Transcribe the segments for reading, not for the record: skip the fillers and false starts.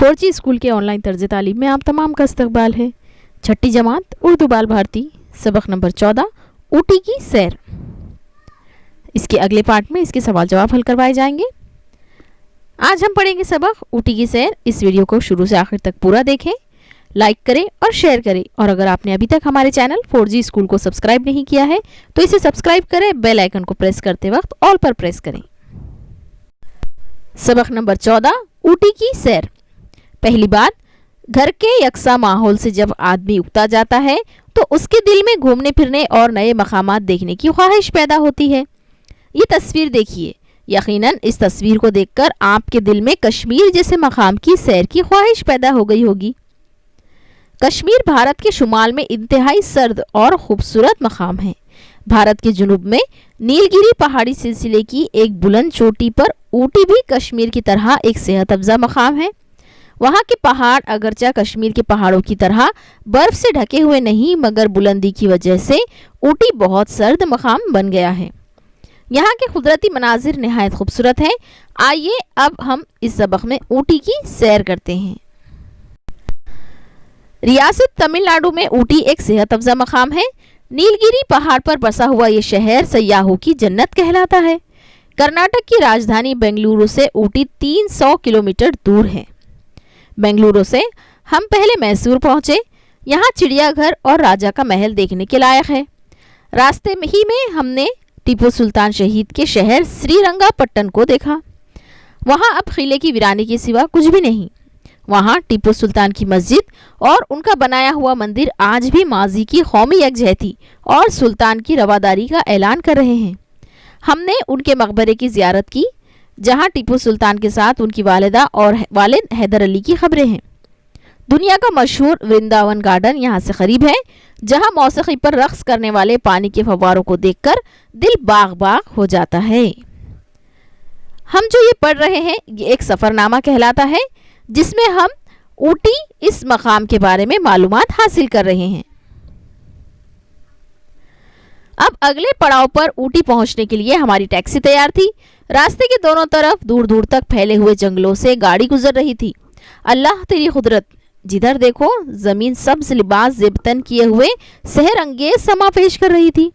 4G school के online तर्ज तालीम में आप तमाम का इस्तकबाल है। छठी जमात उर्दू बाल भारती सबक नंबर 14 ऊटी की सैर। इसके अगले पार्ट में इसके सवाल जवाब हल करवाए जाएंगे। आज हम पढ़ेंगे सबक ऊटी की सैर। इस वीडियो को शुरू से आखिर तक पूरा देखें, लाइक करें और शेयर करें। और अगर आपने अभी तक हमारे चैनल 4G स्कूल को सब्सक्राइब नहीं किया है तो इसे सब्सक्राइब करें, बेल आइकन को प्रेस करते वक्त ऑल पर प्रेस करें। सबक नंबर 14 ऊटी की सैर। पहली बात, घर के यकसा माहौल से जब आदमी उगता जाता है तो उसके दिल में घूमने फिरने और नए मकामात देखने की ख्वाहिश पैदा होती है। ये तस्वीर देखिए, यकीनन इस तस्वीर को देखकर आपके दिल में कश्मीर जैसे मकाम की सैर की ख्वाहिश पैदा हो गई होगी। कश्मीर भारत के शुमाल में इंतहाई सर्द और खूबसूरत मकाम है। भारत के जुनूब में नीलगिरी पहाड़ी सिलसिले की एक बुलंद चोटी पर ऊटी भी कश्मीर की तरह एक सेहत अफजा मकाम है। वहाँ के पहाड़ अगरचा कश्मीर के पहाड़ों की तरह बर्फ से ढके हुए नहीं, मगर बुलंदी की वजह से ऊटी बहुत सर्द मकाम बन गया है। यहाँ के कुदरती मनाजिर नहायत खूबसूरत हैं। आइए अब हम इस सबक में ऊटी की सैर करते हैं। रियासत तमिलनाडु में ऊटी एक सेहत अफजा मकाम है। नीलगिरी पहाड़ पर बसा हुआ ये शहर सयाहों की जन्नत कहलाता है। कर्नाटक की राजधानी बेंगलुरु से ऊटी 300 किलोमीटर दूर है। बेंगलुरु से हम पहले मैसूर पहुंचे। यहाँ चिड़ियाघर और राजा का महल देखने के लायक है। रास्ते में ही हमने टीपू सुल्तान शहीद के शहर श्रीरंगापट्टन को देखा। वहाँ अब किले की वीरानी के सिवा कुछ भी नहीं। वहाँ टीपू सुल्तान की मस्जिद और उनका बनाया हुआ मंदिर आज भी माजी की कौमी यकजहती और सुल्तान की रवादारी का ऐलान कर रहे हैं। हमने उनके मकबरे की जियारत की, जहाँ टीपू सुल्तान के साथ उनकी वालिदा और वालिद हैदर अली की खबरें हैं। दुनिया का मशहूर वृंदावन गार्डन यहाँ से करीब है, जहाँ मौसीकी पर रक्स करने वाले पानी के फव्वारों को देखकर दिल बाग बाग हो जाता है। हम जो ये पढ़ रहे हैं ये एक सफ़रनामा कहलाता है, जिसमें हम ऊटी इस मकाम के बारे में मालूमात हासिल कर रहे हैं। अब अगले पड़ाव पर ऊटी पहुंचने के लिए हमारी टैक्सी तैयार थी। रास्ते के दोनों तरफ दूर दूर तक फैले हुए जंगलों से गाड़ी गुजर रही थी। अल्लाह तेरी कुदरत, जिधर देखो जमीन सब्ज लिबास ज़ेबतन किए हुए सहर अंगेज समा पेश कर रही थी।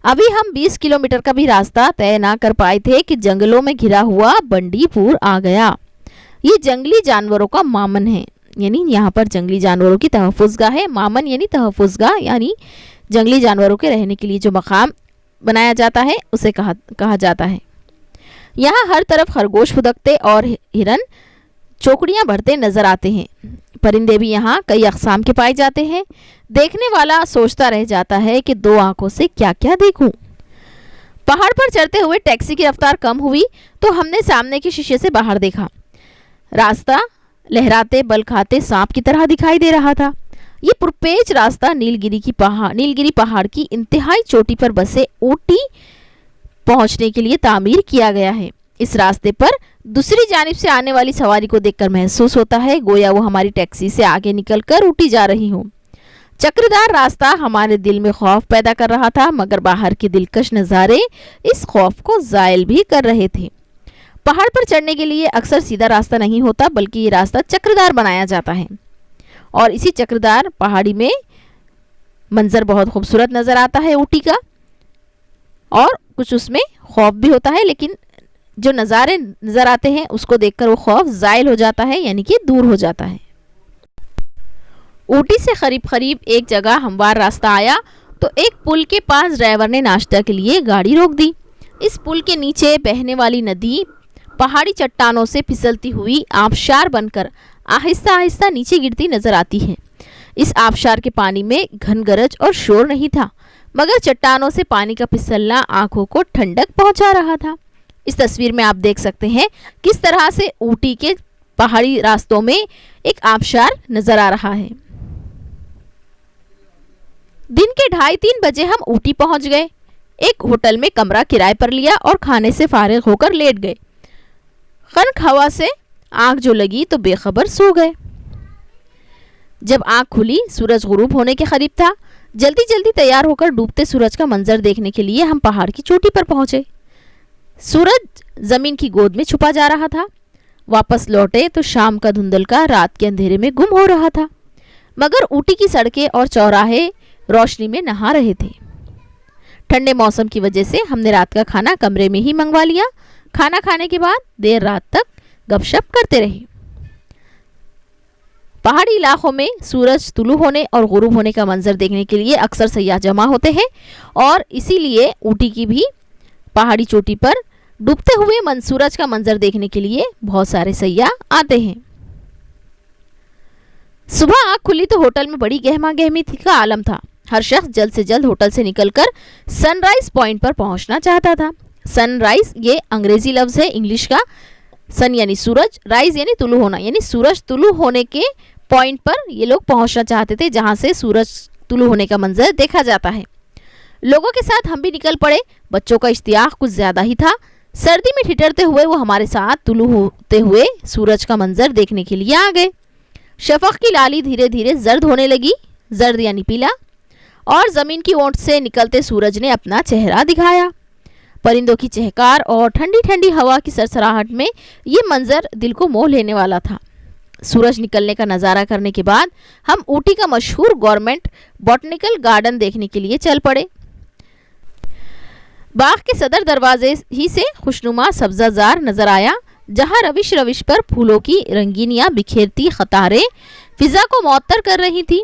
अभी हम 20 किलोमीटर का भी रास्ता तय ना कर पाए थे कि जंगलों में घिरा हुआ बंडीपुर आ गया। ये जंगली जानवरों का मामन है, यानी यहाँ पर जंगली जानवरों की तहफ़्फ़ुज़गाह है। मामन यानी तहफ़्फ़ुज़गाह, यानी जंगली जानवरों के रहने के लिए जो मकाम बनाया जाता है उसे कहा जाता है। यहाँ हर तरफ खरगोश फुदकते और हिरन चौकड़ियाँ भरते नजर आते हैं। परिंदे भी यहाँ कई अक़साम के पाए जाते हैं। देखने वाला सोचता रह जाता है कि दो आंखों से क्या क्या देखूं। पहाड़ पर चढ़ते हुए टैक्सी की रफ्तार कम हुई तो हमने सामने के शीशे से बाहर देखा। रास्ता लहराते बल खाते सांप की तरह दिखाई दे रहा था। ये पुरपेच रास्ता नीलगिरी पहाड़ की इंतहाई चोटी पर बसे ऊटी पहुंचने के लिए तामीर किया गया है। इस रास्ते पर दूसरी जानिब से आने वाली सवारी को देखकर महसूस होता है गोया वो हमारी टैक्सी से आगे निकलकर ऊटी जा रही हो। चक्रदार रास्ता हमारे दिल में खौफ पैदा कर रहा था, मगर बाहर के दिलकश नज़ारे इस खौफ को ज़ायल भी कर रहे थे। पहाड़ पर चढ़ने के लिए अक्सर सीधा रास्ता नहीं होता, बल्कि ये रास्ता चक्रदार बनाया जाता है। और इसी चक्रदार पहाड़ी में मंजर बहुत खूबसूरत नज़र आता है ऊटी का, और कुछ उसमें खौफ भी होता है, लेकिन जो नज़ारे नज़र आते हैं उसको देखकर वो खौफ ज़ायल हो जाता है, यानी कि दूर हो जाता है। ऊटी से करीब एक जगह हमवार रास्ता आया तो एक पुल के पास ड्राइवर ने नाश्ता के लिए गाड़ी रोक दी। इस पुल के नीचे बहने वाली नदी पहाड़ी चट्टानों से फिसलती हुई आबशार बनकर आहिस्ता आहिस्ता नीचे गिरती नजर आती है। इस आबशार के पानी में घन गरज और शोर नहीं था, मगर चट्टानों से पानी का फिसलना आंखों को ठंडक पहुंचा रहा था। इस तस्वीर में आप देख सकते हैं किस तरह से ऊटी के पहाड़ी रास्तों में एक आबशार नजर आ रहा है। दिन के 2:30 बजे हम ऊटी पहुंच गए। एक होटल में कमरा किराए पर लिया और खाने से फारिग होकर लेट गए। खनक हवा से आंख जो लगी तो बेखबर सो गए। जब आंख खुली सूरज गुरूब होने के करीब था। जल्दी जल्दी तैयार होकर डूबते सूरज का मंजर देखने के लिए हम पहाड़ की चोटी पर पहुंचे। सूरज जमीन की गोद में छुपा जा रहा था। वापस लौटे तो शाम का धुंधलका रात के अंधेरे में गुम हो रहा था, मगर ऊटी की सड़कें और चौराहे रोशनी में नहा रहे थे। ठंडे मौसम की वजह से हमने रात का खाना कमरे में ही मंगवा लिया। खाना खाने के बाद देर रात तक गपशप करते रहे। पहाड़ी इलाकों में सूरज तुलू होने और गुरूब होने का मंजर देखने के लिए अक्सर सयाह जमा होते हैं और इसीलिए ऊटी की भी पहाड़ी चोटी पर डूबते हुए सूरज का मंजर देखने के लिए बहुत सारे सयाह आते हैं। सुबह आँख खुली तो होटल में बड़ी गहमा गहमी का आलम था। हर शख्स जल्द से जल्द होटल से निकलकर सनराइज पॉइंट पर पहुंचना चाहता था। सनराइज ये अंग्रेजी लफ्ज है इंग्लिश का। सन यानी सूरज, राइज यानी तुलू होना, यानी सूरज तुलू होने के पॉइंट पर ये लोग पहुंचना चाहते थे जहां से सूरज तुलू होने का मंजर देखा जाता है। लोगों के साथ हम भी निकल पड़े। बच्चों का इश्तियाक कुछ ज्यादा ही था। सर्दी में ठिठुरते हुए वो हमारे साथ तुलू होते हुए सूरज का मंजर देखने के लिए आ गए। शफक की लाली धीरे धीरे जर्द होने लगी, जर्द यानी पीला, और जमीन की ओट से निकलते सूरज ने अपना चेहरा दिखाया। परिंदों की चहकार और ठंडी ठंडी हवा की सरसराहट में ये मंजर दिल को मोह लेने वाला था। सूरज निकलने का नज़ारा करने के बाद हम ऊटी का मशहूर गवर्नमेंट बॉटनिकल गार्डन देखने के लिए चल पड़े। बाग के सदर दरवाजे ही से खुशनुमा सब्जाजार नजर आया, जहां रविश रविश पर फूलों की रंगीनियां बिखेरती कतारें फिजा को मुअत्तर कर रही थी।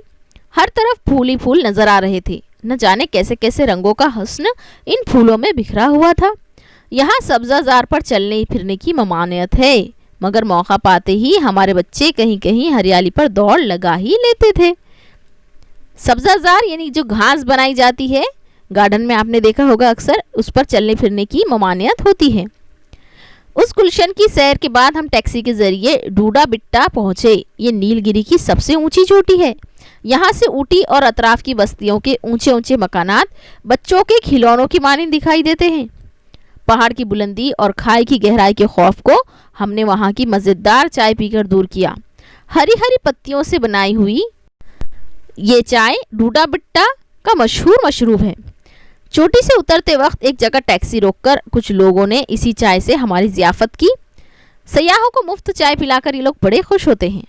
हर तरफ फूल ही फूल नजर आ रहे थे। न जाने कैसे कैसे रंगों का हुस्न इन फूलों में बिखरा हुआ था। यहाँ सब्जाजार पर चलने फिरने की ममानियत है, मगर मौका पाते ही हमारे बच्चे कहीं कहीं हरियाली पर दौड़ लगा ही लेते थे। सब्जाजार यानी जो घास बनाई जाती है गार्डन में, आपने देखा होगा अक्सर उस पर चलने फिरने की ममानियत होती है। उस गुलशन की सैर के बाद हम टैक्सी के जरिए डूडा बिट्टा पहुंचे। ये नीलगिरी की सबसे ऊंची चोटी है। यहाँ से ऊटी और अतराफ की बस्तियों के ऊंचे ऊंचे मकानात बच्चों के खिलौनों की मानिंद दिखाई देते हैं। पहाड़ की बुलंदी और खाई की गहराई के खौफ को हमने वहाँ की मजेदार चाय पीकर दूर किया। हरी हरी पत्तियों से बनाई हुई ये चाय डूडा बिट्टा का मशहूर मशरूब है। चोटी से उतरते वक्त एक जगह टैक्सी रोककर कुछ लोगों ने इसी चाय से हमारी ज़ियाफ़त की। सयाहों को मुफ्त चाय पिलाकर ये लोग बड़े खुश होते हैं।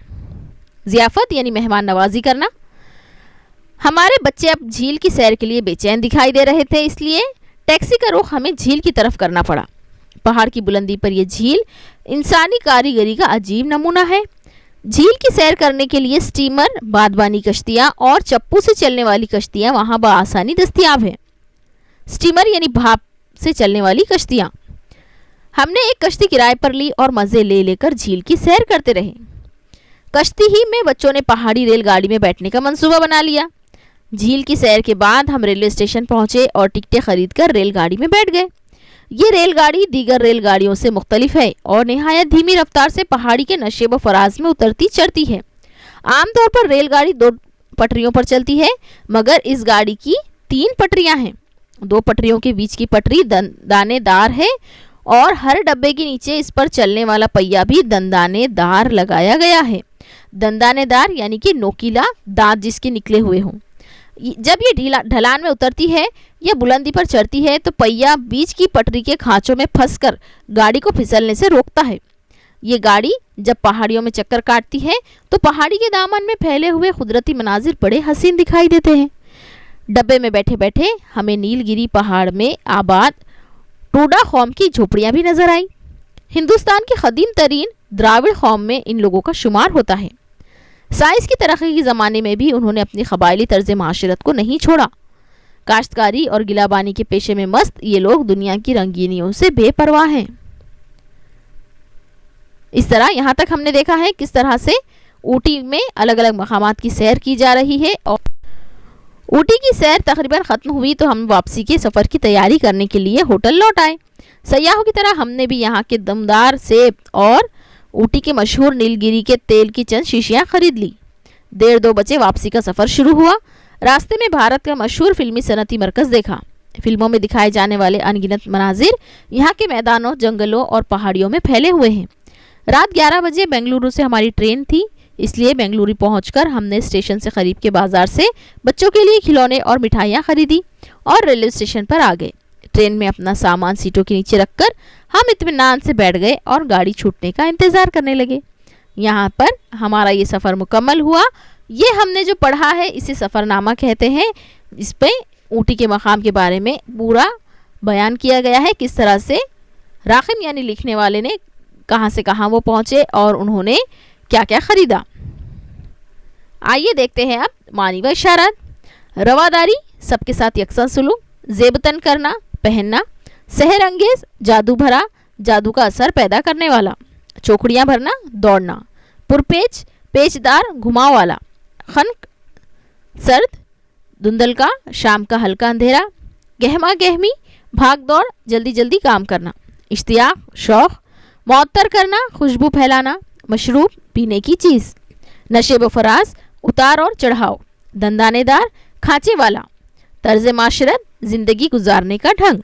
ज़ियाफ़त यानी मेहमान नवाजी करना। हमारे बच्चे अब झील की सैर के लिए बेचैन दिखाई दे रहे थे, इसलिए टैक्सी का रुख हमें झील की तरफ करना पड़ा। पहाड़ की बुलंदी पर यह झील इंसानी कारीगरी का अजीब नमूना है। झील की सैर करने के लिए स्टीमर, बादबानी कश्तियाँ और चप्पू से चलने वाली कश्तियाँ वहाँ बआसानी दस्तियाब हैं। स्टीमर यानी भाप से चलने वाली कश्तियाँ। हमने एक कश्ती किराए पर ली और मज़े ले लेकर झील की सैर करते रहे। कश्ती ही में बच्चों ने पहाड़ी रेलगाड़ी में बैठने का मंसूबा बना लिया। झील की सैर के बाद हम रेलवे स्टेशन पहुंचे और टिकटें खरीदकर रेलगाड़ी में बैठ गए। ये रेलगाड़ी दीगर रेलगाड़ियों से मुख्तलिफ है और निहायत धीमी रफ्तार से पहाड़ी के नशेब फराज में उतरती चढ़ती है। आमतौर पर रेलगाड़ी 2 पटरियों पर चलती है, मगर इस गाड़ी की 3 पटरियां हैं। 2 पटरियों के बीच की पटरी दानेदार है और हर डब्बे के नीचे इस पर चलने वाला पहिया भी दंदानेदार लगाया गया है। दंदानेदार यानी कि नोकीला दांत जिसके निकले हुए हों। जब ये ढलान में उतरती है या बुलंदी पर चढ़ती है तो पहिया बीच की पटरी के खांचों में फंसकर गाड़ी को फिसलने से रोकता है। ये गाड़ी जब पहाड़ियों में चक्कर काटती है तो पहाड़ी के दामन में फैले हुए कुदरती मनाजिर बड़े हसीन दिखाई देते हैं। डब्बे में बैठे बैठे हमें नीलगिरी पहाड़ में आबाद टूडा कौम की झोपड़ियाँ भी नजर आई। हिंदुस्तान की कदीम तरीन द्राविड़ कौम में इन लोगों का शुमार होता है। साइंस की तरक्की के ज़माने में भी उन्होंने अपनी कबायली तर्ज माशरत को नहीं छोड़ा। काश्तकारी और गिलाबानी के पेशे में मस्त ये लोग दुनिया की रंगीनियों से बेपरवाह हैं। इस तरह यहाँ तक हमने देखा है किस तरह से ऊटी में अलग अलग मकामात की सैर की जा रही है। और ऊटी की सैर तकरीबन ख़त्म हुई तो हम वापसी के सफ़र की तैयारी करने के लिए होटल लौट आए। सयाहों की तरह हमने भी यहाँ के दमदार सेब और ऊटी के मशहूर नीलगिरी के तेल की चंद शीशियाँ खरीद ली। 1:30 बजे वापसी का सफ़र शुरू हुआ। रास्ते में भारत का मशहूर फिल्मी सनती मरकज़ देखा। फिल्मों में दिखाए जाने वाले अनगिनत मनाजिर यहाँ के मैदानों, जंगलों और पहाड़ियों में फैले हुए हैं। रात 11 बजे बेंगलुरु से हमारी ट्रेन थी, इसलिए बेंगलुरु पहुंचकर हमने स्टेशन से करीब के बाजार से बच्चों के लिए खिलौने और मिठाइयाँ खरीदी और रेलवे स्टेशन पर आ गए। ट्रेन में अपना सामान सीटों के नीचे रखकर हम इत्मीनान से बैठ गए और गाड़ी छूटने का इंतज़ार करने लगे। यहाँ पर हमारा ये सफ़र मुकम्मल हुआ। ये हमने जो पढ़ा है इसे सफ़रनामा कहते हैं। इस पे ऊटी के मकाम के बारे में पूरा बयान किया गया है, किस तरह से राखिम यानी लिखने वाले ने कहाँ से कहाँ वो पहुँचे और उन्होंने क्या क्या ख़रीदा। आइए देखते हैं अब मानी व इशारात। रवादारी, सबके साथ यकसा सलूक, ज़ेबतन करना, पहनना, सहर अंगेज़, जादू भरा, जादू का असर पैदा करने वाला, चौकड़ियाँ भरना, दौड़ना, पुरपेच, पेचदार, घुमाव वाला, खनक, सर्द, धुंधल का, शाम का हल्का अंधेरा, गहमा गहमी, भाग दौड़, जल्दी जल्दी काम करना, इश्तियाक, शौक़, मुअत्तर करना, खुशबू फैलाना, मशरूब, पीने की चीज़, नशेब फराज, उतार और चढ़ाव, दंदानेदार, खांचे वाला, तर्ज माशरत, ज़िंदगी गुजारने का ढंग।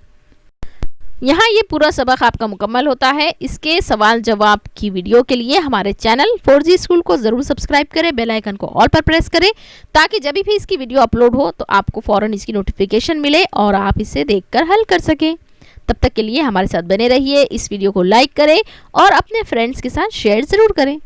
यहाँ ये पूरा सबक आपका मुकम्मल होता है। इसके सवाल जवाब की वीडियो के लिए हमारे चैनल 4G स्कूल को ज़रूर सब्सक्राइब करें, बेल आइकन को ऑल पर प्रेस करें ताकि जब भी इसकी वीडियो अपलोड हो तो आपको फ़ौरन इसकी नोटिफिकेशन मिले और आप इसे देखकर हल कर सकें। तब तक के लिए हमारे साथ बने रहिए। इस वीडियो को लाइक करें और अपने फ्रेंड्स के साथ शेयर ज़रूर करें।